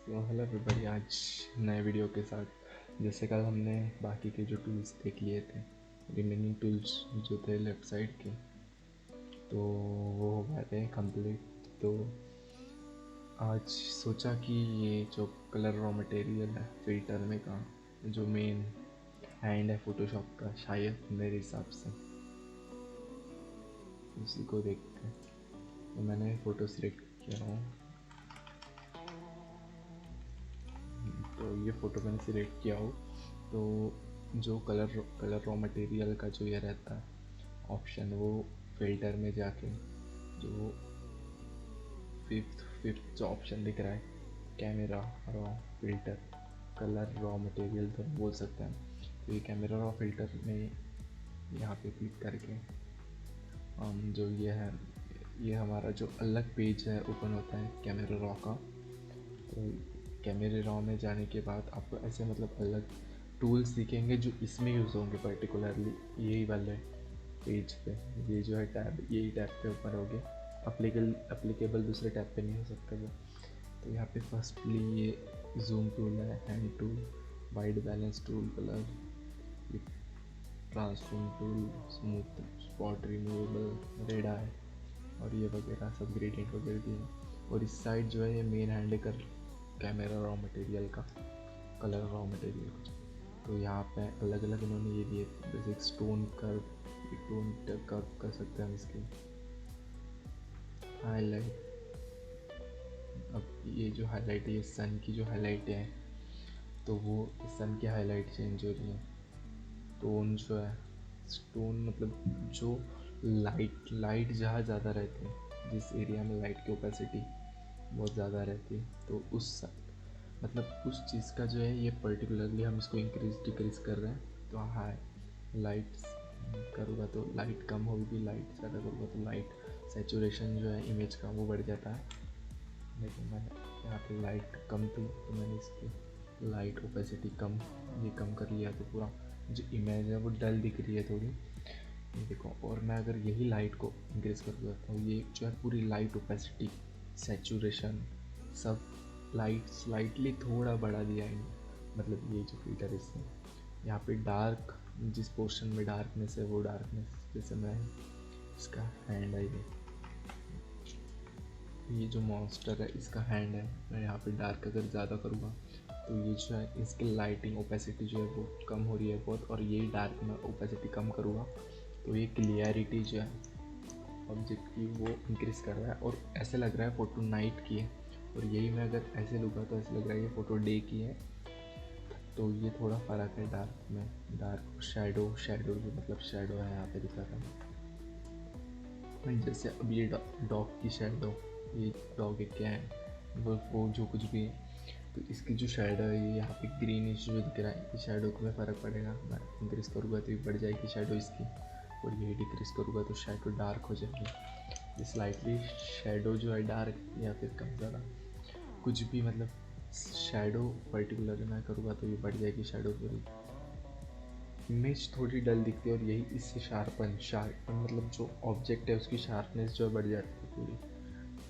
तो hello everybody, आज नए वीडियो के साथ। जैसे कल हमने बाकी के जो टूल्स देख लिए थे, रिमेनिंग टूल्स जो थे लेफ़्ट साइड के, तो वो हो गए थे कंप्लीट। तो आज सोचा कि ये जो कलर रॉ मटेरियल है फिल्टर में का जो मेन हैंड है फोटोशॉप का, शायद मेरे हिसाब से उसी को देखते हैं। तो मैंने फ़ोटो सिलेक्ट किया हूँ, तो ये फ़ोटो मैंने सिलेक्ट किया हो। तो जो कलर रॉ मटेरियल का जो ये रहता है ऑप्शन, वो फिल्टर में जाके जो फिफ्थ जो ऑप्शन दिख रहा है, camera raw filter colour raw material तो बोल सकते हैं। तो ये कैमरा रॉ फिल्टर में यहाँ पे क्लिक करके जो ये है, ये हमारा जो अलग पेज है ओपन होता है कैमरा रॉ का। तो कैमरे रॉ में जाने के बाद आपको ऐसे मतलब अलग टूल्स दिखेंगे जो इसमें यूज़ होंगे, पर्टिकुलरली यही वाले पेज पे। ये जो है टैब, यही टैब पे ऊपर हो गया। अप्लीकेबल दूसरे टैब पे नहीं हो सकता वो। तो यहाँ पे फर्स्टली ये जूम टूल है, hand tool, white balance tool, colour transform tool, smooth spot removable, रेडा है, और ये वगैरह सब ग्रेडियंट वगैरह दिए। और इस साइड जो है ये मेन हैंड है कैमरा रॉ मटेरियल का, कलर रॉ मटेरियल का। तो यहाँ पे अलग अलग इन्होंने ये दिए, जैसे एक स्टोन कर्व कर सकते हैं हम इसकी हाईलाइट। अब ये जो हाईलाइट है, ये सन की जो हाईलाइट है, तो वो सन की हाईलाइट चेंज हो रही है। टोन जो है, स्टोन मतलब जो लाइट जहाँ ज़्यादा रहती है, जिस एरिया में लाइट की ओपेसिटी बहुत ज़्यादा रहती है, तो उस मतलब उस चीज़ का जो है ये पर्टिकुलरली हम इसको इंक्रीज डिक्रीज कर रहे हैं। तो हाई लाइट करूँगा तो लाइट कम होगी, लाइट ज़्यादा करूँगा तो लाइट सैचुरेशन जो है इमेज का वो बढ़ जाता है। लेकिन मैंने यहाँ पे लाइट कम थी तो मैंने इसकी लाइट ओपेसिटी कम कर लिया, तो पूरा जो इमेज है वो डल दिख रही है थोड़ी, ये देखो। और मैं अगर यही लाइट को इंक्रीज कर देता हूँ, ये जो है पूरी लाइट ओपेसिटी सैचुरेशन सब लाइट स्लाइटली थोड़ा बढ़ा दिया है, मतलब ये जो फिल्टर है इसने। यहाँ पे डार्क, जिस पोर्शन में डार्कनेस है वो डार्कनेस, जैसे मैं इसका हैंड है, ये जो मॉन्स्टर है इसका हैंड है, मैं यहाँ पे डार्क अगर ज़्यादा करूँगा तो ये जो है इसकी लाइटिंग ओपेसिटी जो है वो कम हो रही है बहुत। और यही डार्क में ओपेसिटी कम करूँगा तो ये क्लियरिटी जो है ऑब्जेक्ट की वो इंक्रीज़ कर रहा है, और ऐसे लग रहा है फ़ोटो नाइट की है। और यही मैं अगर ऐसे लूँगा तो ऐसे लग रहा है ये फ़ोटो डे की है। तो ये थोड़ा फ़र्क है डार्क में। डार्क शैडो जो मतलब शैडो है यहाँ पे दिखा रहा है, जैसे अब ये डॉग की शैडो, ये डॉग एक क्या है वो जो कुछ भी है, तो इसकी जो शैडो है ये यहाँ पे ग्रीनिश जो दिख रहा है, इस शैडो को में फ़र्क पड़ेगा। मैं इंक्रीज़ करूँगा तो ये बढ़ जाएगी शैडो इसकी, और यही डिक्रीज़ करूँगा तो शैडो डार्क हो जाएगी। स्लाइटली शैडो जो है डार्क या फिर कम ज़्यादा कुछ भी, मतलब शैडो पर्टिकुलर मैं करूँगा तो ये बढ़ जाएगी शैडो पूरी। इमेज थोड़ी डल दिखती है, और यही इससे शार्पन मतलब जो ऑब्जेक्ट है उसकी शार्पनेस जो बढ़ जाती है पूरी।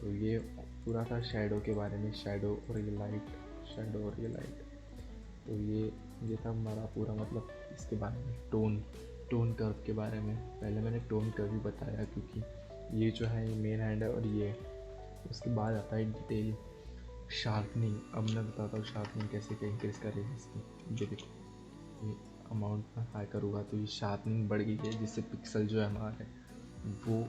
तो ये पूरा था शैडो के बारे में, शैडो और ये लाइट, शैडो और ये लाइट। तो ये था हमारा पूरा मतलब इसके बारे में। टोन कर्व के बारे में पहले मैंने टोन कर्व भी बताया, क्योंकि ये जो है ये मेन हैंड है, और ये उसके बाद आता है डिटेल शार्पनिंग। अब मैं बताता हूँ शार्पनिंग कैसे क्या इंक्रीज़ करेगी इसकी। ये देखो, ये अमाउंट में हाई करूँगा तो ये शार्पनिंग बढ़ गई है, जिससे पिक्सल जो है हमारे वो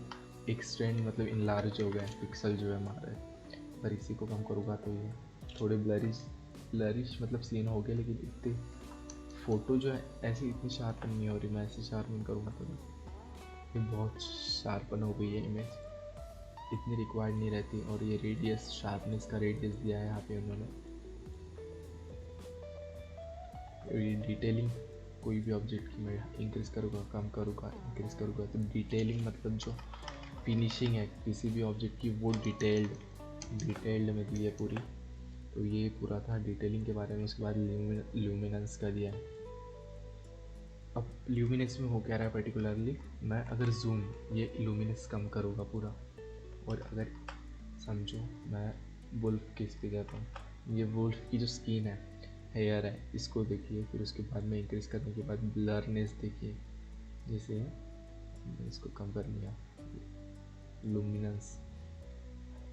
एक्सटेंड मतलब इनलार्ज हो गए पिक्सल जो है हमारे। पर इसी को कम करूँगा तो ये थोड़े ब्लरिश मतलब सीन हो गया, लेकिन इतने फ़ोटो जो है ऐसी इतनी शार्पन नहीं हो रही। मैं ऐसे शार्पन करूँगा तो ये बहुत शार्पन हो गई है इमेज, इतनी रिक्वायर्ड नहीं रहती। और ये रेडियस, शार्पनेस का रेडियस दिया है यहाँ पे उन्होंने। ये डिटेलिंग कोई भी ऑब्जेक्ट की मैं इंक्रीज़ करूँगा, कम करूँगा, इंक्रीज़ करूँगा, तो डिटेलिंग मतलब जो फिनिशिंग है किसी भी ऑब्जेक्ट की वो डिटेल्ड में दी है पूरी। तो ये पूरा था डिटेलिंग के बारे में। उसके बाद ल्यूमिनेंस का दिया है। अब ल्यूमिनेंस में हो क्या रहा है पर्टिकुलरली, मैं अगर जूम ये ल्यूमिनेंस कम करूँगा पूरा, और अगर समझो मैं वुल्फ केस पे जाता हूँ, ये वुल्फ की जो स्किन है, हेयर है, इसको देखिए। फिर उसके बाद में इंक्रीज करने के बाद ब्लरनेस देखिए, जैसे इसको कम कर लिया, लुमिनेंस,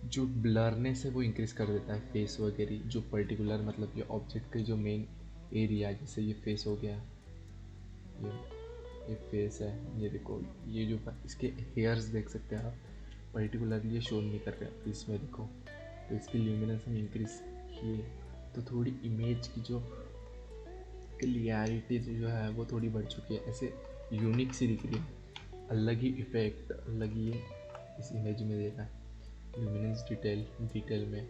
जो ब्लरनेस है वो इंक्रीज कर देता है फेस वगैरह, जो पर्टिकुलर मतलब ये ऑब्जेक्ट के जो मेन एरिया, जैसे ये फेस हो गया, ये ये फेस है, ये देखो, ये जो इसके हेयर्स देख सकते हैं आप, पर्टिकुलरली ये शो नहीं कर रहे हैं इसमें देखो। तो इसकी ल्यूमिनेंस हम इंक्रीज किए तो थोड़ी इमेज की जो क्लियरिटी जो है वो थोड़ी बढ़ चुकी है, ऐसे यूनिक सी दिख रही है, अलग ही इफेक्ट, अलग ही ये इस इमेज में दे रहा है। ल्यूमिनेंस डिटेल में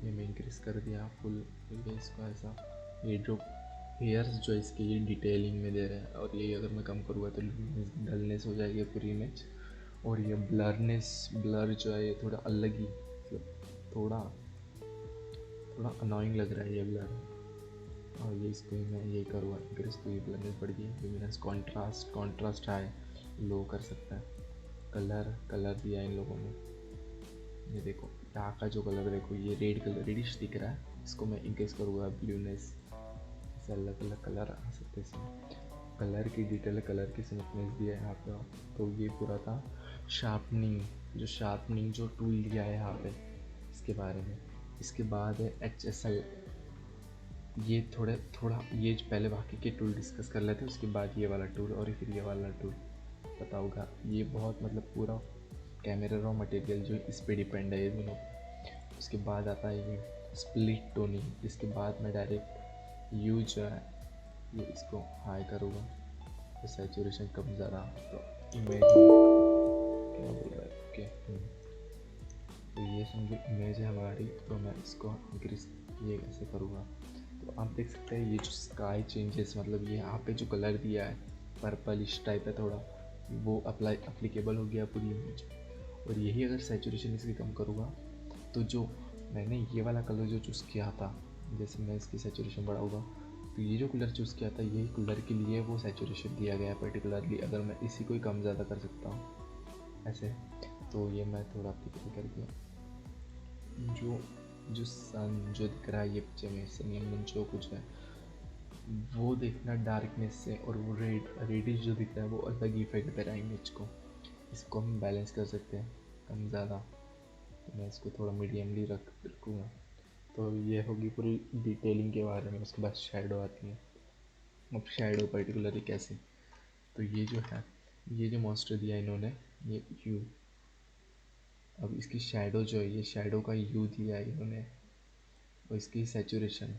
ये मैं इंक्रीज कर दिया फुल, ये इसको ऐसा, ये जो हेयर्स जो इसके ये डिटेलिंग में दे रहे हैं, और ये अगर मैं कम करूँगा तो डलनेस हो जाएगी पूरी इमेज। और ये ब्लर जो है ये थोड़ा अलग ही, मतलब थोड़ा अनोइंग लग रहा है ये ब्लर। और ये इसको मैं ये करूँगा इंक्रीज, तो ये ब्लरनेस बढ़ गई। ल्यूमिनेंस कॉन्ट्रास्ट हाई लो कर सकता है। कलर दिया इन लोगों ने, ये देखो यहाँ का जो कलर देखो, ये रेड कलर रेडिश दिख रहा है, इसको मैं इंक्रीज करूँगा ब्लूनेस, ऐसे अलग अलग कलर आ सकते हैं इसमें। कलर की डिटेल, कलर की स्मूथनेस दिया है यहाँ पे। तो ये पूरा था शार्पनिंग जो टूल दिया है यहाँ पे, इसके बारे में। इसके बाद है HSL, ये थोड़ा ये जो पहले बाकी के टूल डिस्कस कर लेते हैं, उसके बाद ये वाला टूल और फिर ये वाला टूल पता होगा। ये बहुत मतलब पूरा कैमरा रॉ मटेरियल जो इस पे डिपेंड है ये दोनों। उसके बाद आता है ये स्प्लिट टोनिंग, इसके बाद मैं डायरेक्ट यू जो है ये इसको हाई करूँगा, तो सैचुरेशन कम ज़रा, तो इमेज क्या बोल रहा है, ओके। तो ये समझो इमेज है हमारी, तो मैं इसको इंक्रीज ये कैसे करूँगा। तो आप देख सकते हैं ये जो स्काई चेंजेस, मतलब ये यहाँ पे जो कलर दिया है पर्पलिश टाइप है थोड़ा, वो अप्लीकेबल हो गया पूरी इमेज। और यही अगर सैचुरेशन इसकी कम करूँगा, तो जो मैंने ये वाला कलर जो चूज़ किया था, जैसे मैं इसकी सैचुरेशन बढ़ाऊँगा, तो ये जो कलर चूज़ किया था यही कलर के लिए वो सैचुरेशन दिया गया है पर्टिकुलरली। अगर मैं इसी को ही कम ज़्यादा कर सकता हूँ ऐसे, तो ये मैं थोड़ा अप्लीकेबल कर दिया। जो सन जो दिख रहा है ये पिक्चर में, सन जो कुछ है वो देखना डार्कनेस से, और वो रेडिश जो दिख रहा है वो अलग ही इफेक्ट दे रहा है इमेज को। इसको हम बैलेंस कर सकते हैं कम ज़्यादा, तो मैं इसको थोड़ा मीडियमली रखूँगा। तो ये होगी पूरी डिटेलिंग के बारे में। उसके बाद शैडो आती है। अब शैडो पर्टिकुलरली कैसे, तो ये जो है, ये जो मॉन्स्टर दिया इन्होंने, ये यू, अब इसकी शैडो जो है, ये शैडो का यू दिया है इन्होंने, और इसकी सैचुरेशन,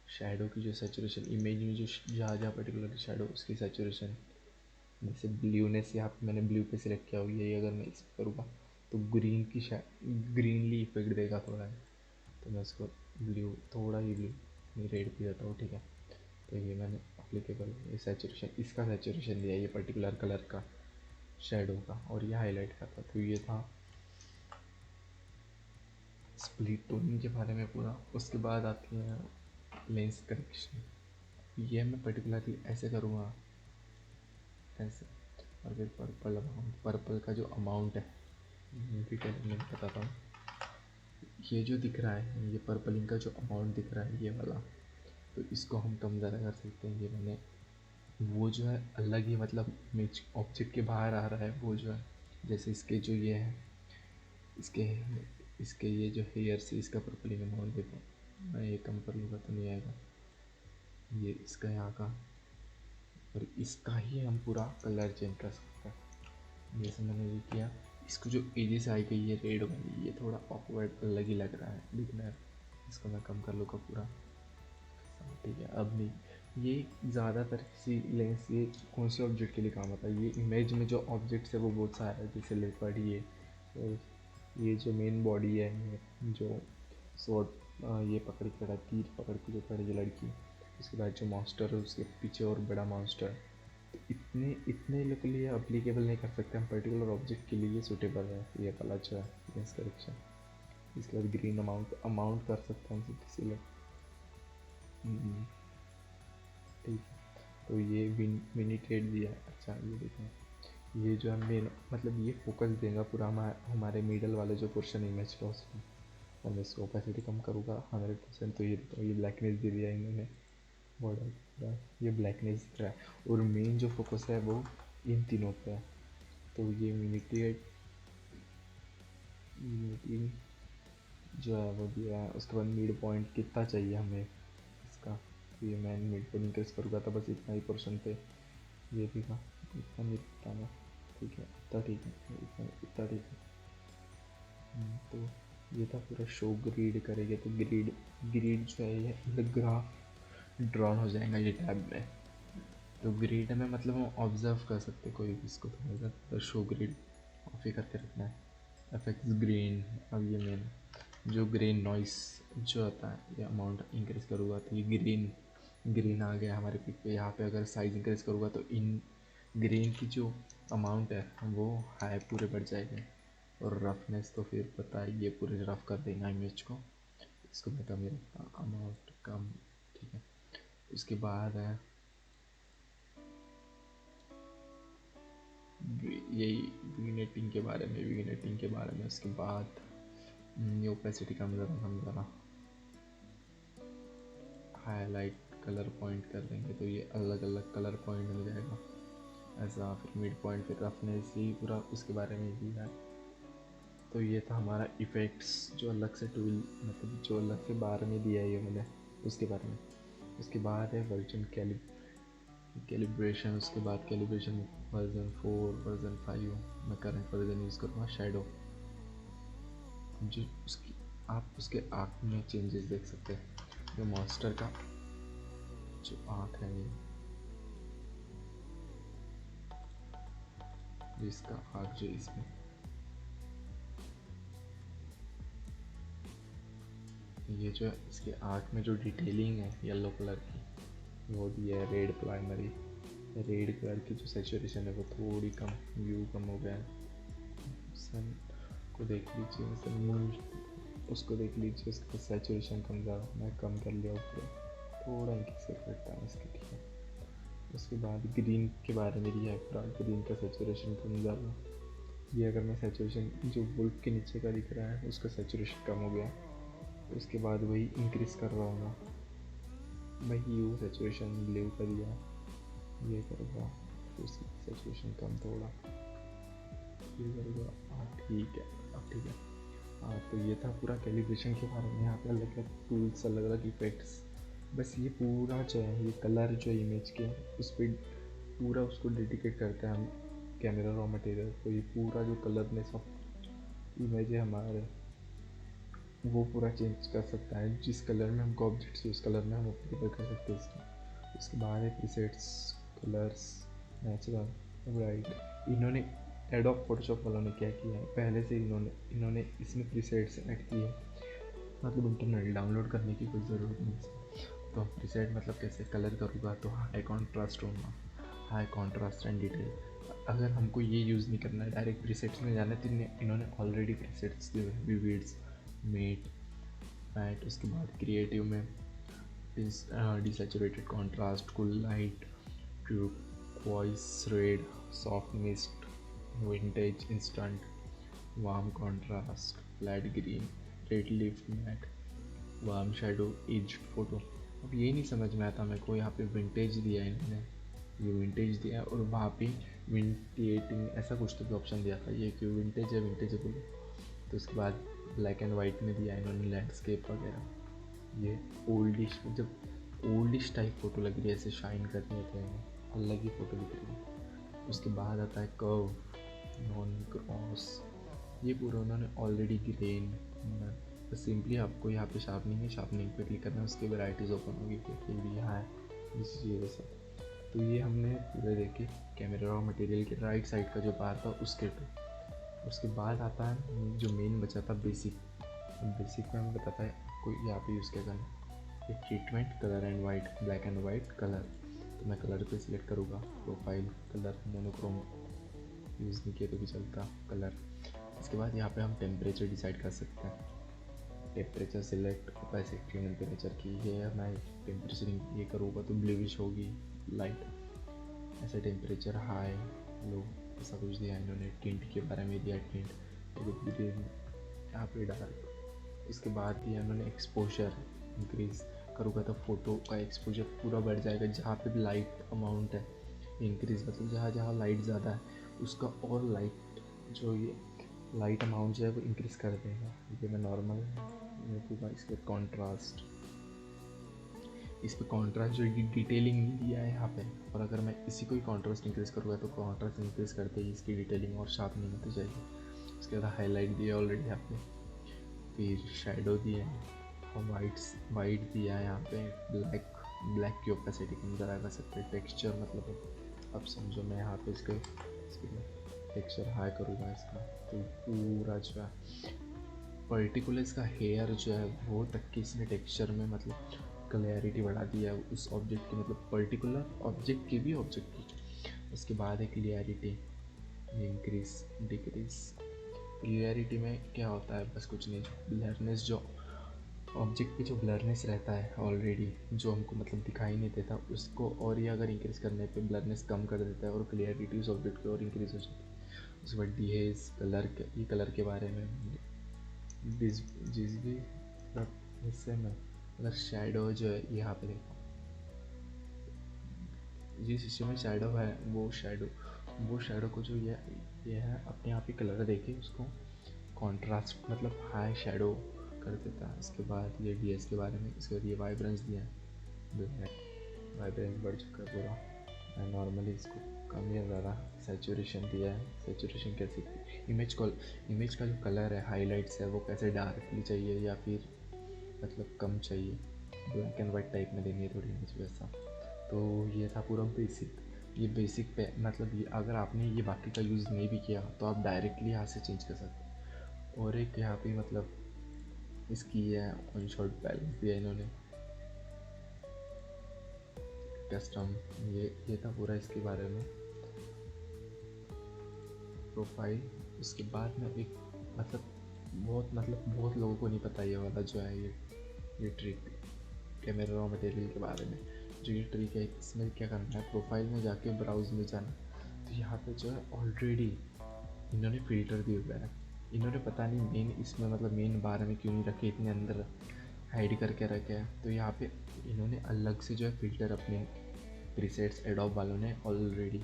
शैडो की जो सैचुरेशन इमेज में जो जहाँ पर्टिकुलर शैडो उसकी सैचुरेशन, जैसे ब्लूनेस यहाँ पे मैंने ब्लू पे सिलेक्ट किया हुई है, अगर मैं इस पर करूँगा तो ग्रीनली इफेक्ट देगा थोड़ा है, तो मैं इसको ब्लू, थोड़ा ही ब्लू, नहीं रेड पे जाता हूँ, ठीक है। तो ये मैंने अप्लीकेबल ये सैचुरेशन, इसका सैचुरेशन दिया ये पर्टिकुलर कलर का शैडो का, और ये हाईलाइट का था। तो ये था स्प्लिट टोनिंग के बारे में पूरा। उसके बाद आती है लेंस करेक्शन, ये मैं पर्टिकुलरली ऐसे करूँगा ऐसे, और फिर पर्पल का जो अमाउंट है डिटेल में बताता हूँ। ये जो दिख रहा है, ये पर्पलिंग का जो अमाउंट दिख रहा है ये वाला, तो इसको हम कम ज़्यादा कर सकते हैं। ये मैंने वो जो है अलग ही, मतलब इमेज ऑब्जेक्ट के बाहर आ रहा है वो जो है, जैसे इसके जो ये है, इसके इसके ये जो हेयर से इसका पर्पलिंग अमाउंट देखो, मैं ये कम कर लूँगा तो नहीं आएगा, ये इसका यहाँ का, और इसका ही हम पूरा कलर चेंज कर सकते हैं। जैसे मैंने ये किया, इसको जो एजेस आई गई है रेड वाली, ये थोड़ा ऑकवर्ड अलग ही लग रहा है दिखना है, इसको मैं कम कर लूँगा पूरा, ठीक है। अब नहीं, ये ज़्यादातर किसी लेंस, ये कौन से ऑब्जेक्ट के लिए काम आता है, ये इमेज में जो ऑब्जेक्ट्स है वो बहुत सारा है, जैसे लेपर्ड, ये जो मेन बॉडी है, जो स्वॉर्ड ये पकड़ के खड़ा, तीर पकड़ के जो खड़ी है लड़की, उसके बाद जो मॉन्स्टर है उसके पीछे और बड़ा मॉन्स्टर, तो इतने लोग के लिए अप्लीकेबल नहीं कर सकते हम, पर्टिकुलर ऑब्जेक्ट के लिए सूटेबल है ये वाला जो है लेंस करेक्शन। इसके बाद ग्रीन अमाउंट कर सकते हैं किसी लोग, ठीक है। तो ये मिनीटेड दिया है, अच्छा ये देखें, ये जो है मेन, मतलब ये फोकस देगा पूरा हमारे मिडल वाले जो पोर्शन इमेज का उसमें, और मैं इसको ओपेसिटी कम करूँगा 100%। तो ये ब्लैकनेस दे दिया इन्होंने बॉर्डर पूरा, ये ब्लैकनेस दिख रहा है। और मेन जो फोकस है वो इन तीनों पे है। तो ये मिनिटेड जो है वो दिया है। उसके बाद मिड पॉइंट कितना चाहिए हमें इसका, तो ये मैं मिड पॉइंट इंक्रीज करूँगा तो बस इतना ही पोर्शन पे ये भी था, इतना नहीं बताना, ठीक है इतना ठीक है, इतना ठीक है। तो ये था पूरा शो ग्रिड करेंगे तो ग्रिड ग्रिड जो है ये अलग ग्राफ ड्रॉन हो जाएगा ये टैब में। तो ग्रिड में मतलब हम ऑब्जर्व कर सकते कोई भी इसको, तो शो ग्रिड ऑफ ही करके रखना है। एफेक्ट्स ग्रीन, अब ये मेन जो ग्रीन नॉइस जो आता है ये अमाउंट इंक्रीज करूँगा तो ये ग्रीन ग्रीन आ गया हमारे पिक पे। यहाँ पे अगर साइज इंक्रीज करूँगा तो इन ग्रीन की जो अमाउंट है वो हाई पूरे बढ़ जाएंगे। और रफनेस तो फिर पता है ये पूरे रफ कर देगा इमेज को, इसको मैं कम ही रखता अमाउंट कम, ठीक है। उसके बाद है यही विग्नेटिंग के बारे में, विग्नेटिंग के बारे में। उसके बाद ये ओपेसिटी कम ज़रा हाईलाइट कलर पॉइंट कर देंगे तो ये अलग अलग कलर पॉइंट मिल जाएगा ऐसा। फिर मिड पॉइंट, फिर रफनेस, ही पूरा उसके बारे में ही है। तो ये था हमारा इफ़ेक्ट्स जो अलग से टूल, मतलब जो अलग से बारे में दिया है ये मैंने उसके बारे में। उसके बाद है वर्जन कैलिब्रेशन। उसके बाद कैलिब्रेशन वर्जन 4 वर्जन 5 मैं करंट वर्जन यूज़ करूँगा। शैडो जो उसकी आप उसके आँख में चेंजेस देख सकते हैं। जो मॉन्स्टर का जो आँख है ये, जिसका आँख जो इसमें ये जो इसके आँख में जो डिटेलिंग है येलो कलर की वो दी है। रेड प्राइमरी, रेड कलर की जो सेचुरेशन है वो थोड़ी कम, व्यू कम हो गया है। सन को देख लीजिए, सन मून उसको देख लीजिए, उसका सेचुरेशन कम ज़्यादा मैं कम कर लिया ऊपर, थोड़ा इंक्रीज कर सकता है इसके, ठीक है। उसके बाद ग्रीन के बारे में दिया है पूरा, ग्रीन का सेचुरेशन कम ज़्यादा। ये अगर मैं सेचुरेशन जो वुल्फ के नीचे का दिख रहा है उसका सेचुरेशन कम हो गया, उसके बाद वही इंक्रीज कर रहा हूँ वही यू सेचुरेशन ब्लू का दिया, ये करूँगा फिर सेचुरेशन कम थोड़ा, ये करूँगा। हाँ ठीक है, अब ठीक है। हाँ तो ये था पूरा कैलिब्रेशन के बारे में। यहाँ पे अलग अलग टूल्स, अलग अलग इफेक्ट्स, बस ये पूरा जो है ये कलर जो इमेज के उस पर पूरा उसको डेडिकेट करता है हम कैमरा रॉ मटेरियल। तो ये पूरा जो कलरनेस ऑफ इमेज है हमारे वो पूरा चेंज कर सकता है। जिस कलर में हमको ऑब्जेक्ट्स उस कलर में हम अप्लाई कर सकते हैं इसको। उसके बाद है प्रीसेट्स, कलर्स, नेचुरल, ब्राइट। इन्होंने एडोब फोटोशॉप वालों ने क्या किया है, पहले से इन्होंने इसमें प्रीसेट्स ऐड किए, मतलब इंटरनल डाउनलोड करने की कोई ज़रूरत नहीं। तो प्रीसेट मतलब कैसे कलर करूँगा तो हाई कॉन्ट्रास्ट होगा, हाई कॉन्ट्रास्ट एंड डिटेल। अगर हमको ये यूज़ नहीं करना है, डायरेक्ट प्रीसेट्स में जाना है, तो इन्होंने ऑलरेडी प्रीसेट्स दिए हैं, विविड्स, मेट, मैट। उसके बाद क्रिएटिव में desaturated contrast, cool light, turquoise red, soft mist, vintage instant, warm contrast, flat green, red lift matte, warm shadow, aged photo. अब ये नहीं समझ में आता मेरे को, यहाँ पे विंटेज दिया है इन्होंने, ये विंटेज दिया है और वहाँ पे विंटेटिंग ऐसा कुछ तो भी ऑप्शन दिया था, ये क्यों विंटेज है, विंटेज है बोलो। तो उसके बाद ब्लैक एंड वाइट में दिया है इन्होंने लैंडस्केप वगैरह। ये ओल्डिश, जब ओल्डिश टाइप फ़ोटो लग रही है, ऐसे शाइन करती है तो अलग ही फ़ोटो दिख रही है। उसके बाद आता है कर्व, नॉन क्रॉस, ये पूरा उन्होंने ऑलरेडी ग्रेन। बस सिंपली आपको यहाँ पे शार्पनिंग है, शार्पनिंग पे क्लिक करना है, उसकी वैराइटीज़ ओपन होगी, फिर यहाँ है इस चीज़ सब। तो ये हमने पूरे देखे कैमरा रॉ मटेरियल के राइट साइड का जो पार्ट था उसके पे। उसके बाद आता है जो मेन बचा था बेसिक। बेसिक में हमें बताता है आपको यहाँ पे यूज़ क्या करना है, एक treatment colour and white, black and white colour. तो मैं कलर पे सिलेक्ट करूँगा, प्रोफाइल कलर, मोनोक्रोम यूज़ नहीं किया तो भी चलता कलर। इसके बाद यहाँ पे हम टेम्परेचर डिसाइड कर सकते हैं, टेम्परेचर सिलेक्ट, ओपेसिटी टेम्परेचर की, ये मैं टेम्परेचर ये करूँगा तो ब्लूइश होगी लाइट, ऐसे टेम्परेचर हाई लो ऐसा कुछ दिया इन्होंने। टिंट के बारे में दिया, टिंट ग्रीन, यहाँ पे डार्क, उसके बाद दिया उन्होंने एक्सपोजर इंक्रीज़ करूँगा तो फ़ोटो का एक्सपोजर पूरा बढ़ जाएगा। जहाँ पे भी लाइट अमाउंट है इंक्रीज़, मतलब जहाँ जहाँ लाइट ज़्यादा है उसका और लाइट जो ये लाइट अमाउंट जो है वो इंक्रीज़ कर देगा। ये मैं नॉर्मल रखूँगा। इसके कॉन्ट्रास्ट, इस पर कॉन्ट्रास्ट जो ये डिटेलिंग नहीं दिया है यहाँ पे, और अगर मैं इसी को ही कॉन्ट्रास्ट इंक्रीज़ करूँगा तो कॉन्ट्रास्ट इंक्रीज़ करते ही इसकी डिटेलिंग और शार्पनिंग होती जाएगी। उसके बाद हाईलाइट दिया ऑलरेडी यहाँ पे, फिर शेडो दिया है, वाइट दिया है यहाँ पे, ब्लैक की ओपेसिटी कम ज़रा कर सकते हैं। टेक्सचर मतलब अब समझो मैं यहाँ पे इसके टेक्सचर हाई करूँगा इसका, तो पूरा जो है पर्टिकुलर इसका हेयर जो है वो तक की इसने टेक्सचर में मतलब क्लैरिटी बढ़ा दिया है उस ऑब्जेक्ट की, मतलब पर्टिकुलर ऑब्जेक्ट की भी ऑब्जेक्ट की। उसके बाद है क्लियरिटी इंक्रीज डिक्रीज। क्लियरिटी में क्या होता है, बस कुछ नहीं, ब्लरनेस जो ऑब्जेक्ट पे जो ब्लरनेस रहता है ऑलरेडी जो हमको मतलब दिखाई नहीं देता उसको, और ये अगर इंक्रीज़ करने पे ब्लरनेस कम कर देता है और क्लियरिटी उस ऑब्जेक्ट की और इंक्रीज़ हो जाती है। उसके बाद डिहेज कलर के, ये कलर के बारे में जिस भी हिस्से में अगर शेडो जो है यहाँ पे देखो, जिस हिस्से में शेडो है वो शेडो को जो ये है अपने आप ही कलर देके उसको कॉन्ट्रास्ट मतलब हाई शेडो कर देता है। इसके बाद ये डीएस के बारे में, इसके बाद ये वाइब्रेंस दिया है, ब्लैक वाइब्रेंस बढ़ चुका है पूरा। मैं नॉर्मली इसको कम या ज़्यादा सैचुरेशन दिया है। सैचुरेशन कैसे, इमेज का जो कलर है हाईलाइट्स है वो कैसे डार्कली चाहिए या फिर मतलब कम चाहिए, ब्लैक एंड वाइट टाइप में देनी है थोड़ी इमेज वैसा। तो ये था पूरा बेसिक। ये बेसिक पे मतलब ये अगर आपने ये बाकी का यूज़ नहीं भी किया तो आप डायरेक्टली यहाँ से चेंज कर सकते हैं। और एक यहाँ पे मतलब इसकी है ऑन शॉट बैलेंस दिया इन्होंने, कस्टम, ये था पूरा इसके बारे में। प्रोफाइल, उसके बाद में एक बहुत लोगों को नहीं पता ये वाला जो है ये ट्रिक कैमरा रॉ मटेरियल के बारे में। जो ये ट्रिक है इसमें क्या करना है, प्रोफाइल में जाके ब्राउज में जाना, तो यहाँ पे जो है ऑलरेडी इन्होंने फ़िल्टर दिए हुए हैं। इन्होंने पता नहीं मेन इसमें मतलब मेन बार में क्यों नहीं रखे, इतने अंदर हाइड करके रखे हैं। तो यहाँ पे इन्होंने अलग से जो है फ़िल्टर अपने प्रीसेट्स एडोब वालों ने ऑलरेडी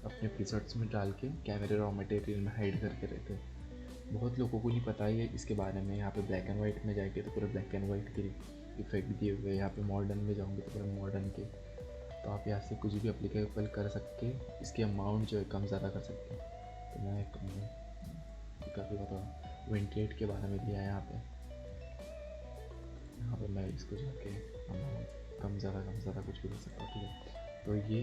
अपने प्रीसेट्स में डाल के कैमरा रॉ मटेरियल में हाइड करके रखे। बहुत लोगों को नहीं पता है इसके बारे में। यहाँ पे ब्लैक एंड वाइट में जाएंगे तो पूरा ब्लैक एंड वाइट के इफेक्ट दिए हुए, यहाँ पे मॉडर्न में जाऊँगे तो पूरा मॉडर्न के। तो आप यहाँ से कुछ भी अप्लीकेबल कर सकते, इसकी अमाउंट जो है कम ज़्यादा कर सकते हैं। तो मैं काफ़ी बताऊँ, वेंटिलेट के बारे में दिया है यहाँ पे मैं इसको जाके अमाउंट कम ज़्यादा कुछ भी कर सकता हूँ, ठीक है। तो ये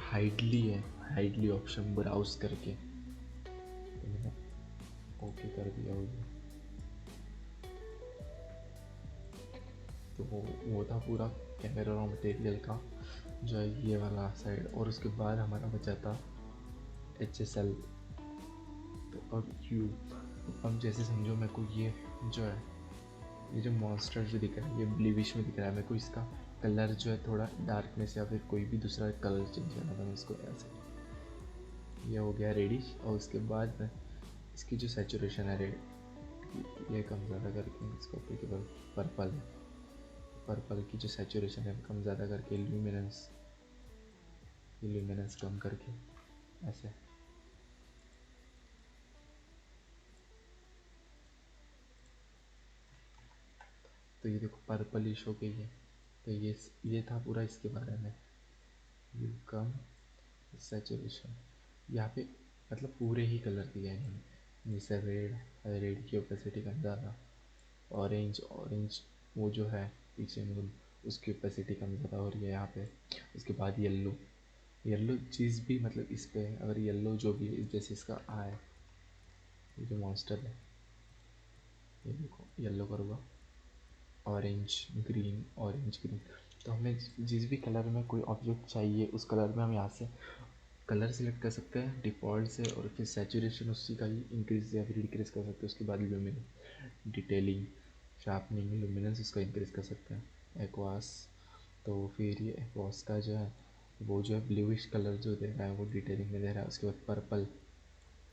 हाइडली ऑप्शन ब्राउज करके तो मैंने ओके कर दिया होगी। तो वो था पूरा कैमरा रॉ मटेरियल का जो है ये वाला साइड। और उसके बाद हमारा बचा था HSL। तो अब जैसे समझो मेरे को ये जो है ये जो मॉन्स्टर जो दिख रहा है ये ब्लूइश में दिख रहा है, मेरे को इसका कलर जो है थोड़ा डार्कनेस या फिर कोई भी दूसरा कलर चेंज करना था मैं इसको ऐसे। ये हो गया रेडिश। और उसके बाद इसकी जो सैचुरेशन है रेड ये कम ज़्यादा करके इसको अप्लीकेबल पर्पल की जो सैचुरेशन है कम ज़्यादा करके ल्यूमिनेंस कम करके ऐसे। तो ये देखो पर्पलिश हो गई है। तो ये था पूरा इसके बारे में। यू कम सैचुरेशन यहाँ पे मतलब पूरे ही कलर दिया है इन्होंने, जैसे रेड की ओपेसिटी कम ज़्यादा, ऑरेंज वो जो है पीछे में उसकी ओपेसिटी कम ज़्यादा हो रही है यहाँ पे। उसके बाद येलो चीज़ भी मतलब इस पर अगर येलो जो भी है जैसे इसका आई, ये जो मॉन्स्टर है ये देखो येलो करूँगा, ऑरेंज ग्रीन। तो हमें जिस भी कलर में कोई ऑब्जेक्ट चाहिए उस कलर में हम यहाँ से कलर सेलेक्ट कर सकते हैं डिफ़ॉल्ट से, और फिर सैचुरेशन उसी का ही इंक्रीज़ या फिर डिक्रीज़ कर सकते हैं। उसके बाद डिटेलिंग, शार्पनिंग, लुमिनेंस उसका इंक्रीज़ कर सकते हैं। एक्वास, तो फिर ये एक्वास का जो है वो जो है ब्लूइश कलर जो दे रहा है वो डिटेलिंग में दे रहा है। उसके बाद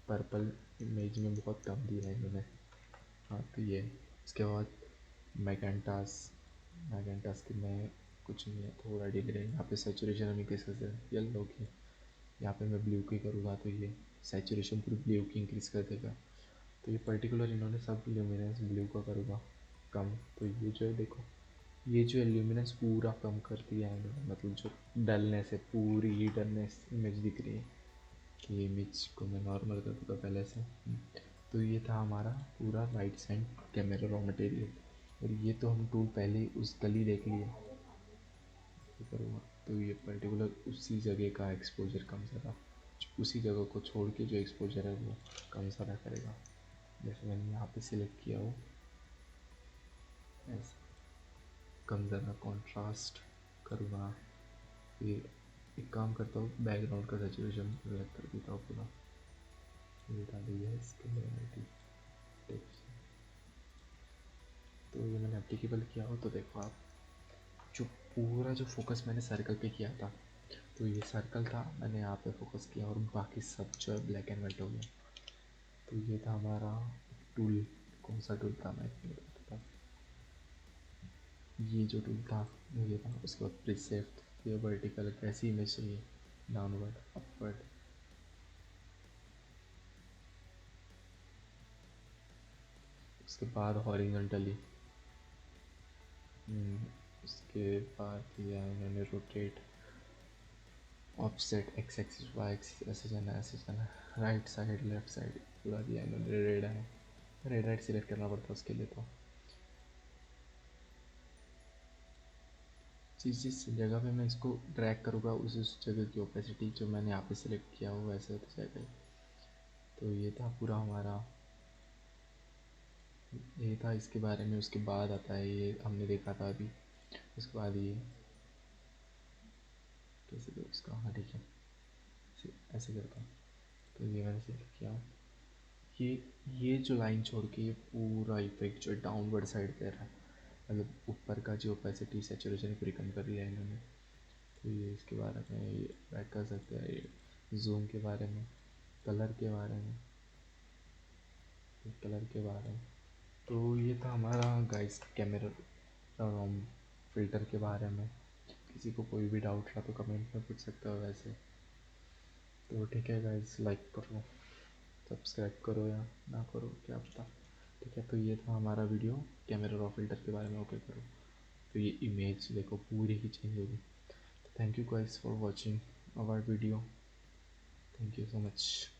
पर्पल इमेज में बहुत कम दिया है इन्होंने, हाँ तो ये। उसके बाद मैकेंटास मैकेंटास के में कुछ नहीं है, थोड़ा डिले है। यहाँ पे सेचुरेशन हमें किस से येलो की, यहाँ पे मैं ब्लू की करूँगा तो ये सेचुरेशन पूरी ब्लू की इंक्रीज़ कर देगा। तो ये पर्टिकुलर इन्होंने सब ल्यूमिनेंस ब्लू का करूँगा कम। तो ये जो है देखो, ये जो है ल्यूमिनेंस पूरा कम कर दिया है इन्होंने, मतलब जो डलनेस है पूरी ही डलनेस इमेज दिख रही है कि इमेज को मैं नॉर्मल कर दूँगा पहले से। तो ये था हमारा पूरा right side camera raw material. और ये तो हम टूल पहले ही उस गली देख लिए करूँगा। तो ये पर्टिकुलर उसी जगह का एक्सपोजर कम ज़्यादा, उसी जगह को छोड़ के जो एक्सपोजर है वो कम ज़्यादा करेगा। जैसे मैंने यहाँ पे सिलेक्ट किया हो ऐसे कम ज़्यादा कॉन्ट्रास्ट करूँगा। फिर एक काम करता हूँ, बैकग्राउंड का सेचुरेशन सेलेक्ट कर देता हूँ पूरा, ये डाल दिया है इसके टेक्स्ट। तो ये मैंने एप्लीकेबल किया हो तो देखो आप, जो पूरा जो फोकस मैंने सर्कल पे किया था, तो ये सर्कल था, मैंने यहाँ पे फोकस किया और बाकी सब जो है ब्लैक एंड वाइट हो गया। तो ये था हमारा टूल। कौन सा टूल था मैं था, ये जो टूल था ये था। उसके बाद प्रीसेट, ये वर्टिकल कैसी इमेज चाहिए, डाउनवर्ड अपवर्ड। उसके बाद हॉरिजॉन्टली, उसके बाद किया इन्होंने rotate, offset X axis Y axis, ऐसे जाना ऐसे जाना, राइट साइड लेफ्ट साइड पूरा दिया इन्होंने। रेड है, रेड राइट सिलेक्ट करना पड़ता है उसके लिए। तो जिस जगह पे मैं इसको ड्रैग करूँगा उस जगह की ओपेसिटी जो मैंने यहाँ पे सिलेक्ट किया हो वैसे होता जाएगा। तो ये था पूरा हमारा, ये था इसके बारे में। उसके बाद आता है ये हमने देखा था अभी, उसके बाद ये कैसे दो इसका, हाँ ठीक है ऐसे करता हूँ। तो ये मैंने सिलेक्ट किया, ये ये जो लाइन छोड़ के ये पूरा इफेक्ट जो डाउनवर्ड साइड दे रहा है, मतलब ऊपर का जो ओपेसिटी सेचुरेशन पूरी कम कर दिया है इन्होंने। तो ये इसके बारे में ये बैक कर सकते हैं, ये जूम के बारे में, कलर के बारे में, कलर के बारे में। तो ये था हमारा गाइस कैमरा फ़िल्टर के बारे में। किसी को कोई भी डाउट रहा तो कमेंट में पूछ सकते हो वैसे। तो ठीक है गाइस, लाइक करो, सब्सक्राइब करो या ना करो क्या पता। ठीक है, तो ये था हमारा वीडियो कैमरा रॉ फिल्टर के बारे में। ओके करो, तो ये इमेज देखो पूरी ही चेंज होगी। Thank you guys for watching our video, thank you so much.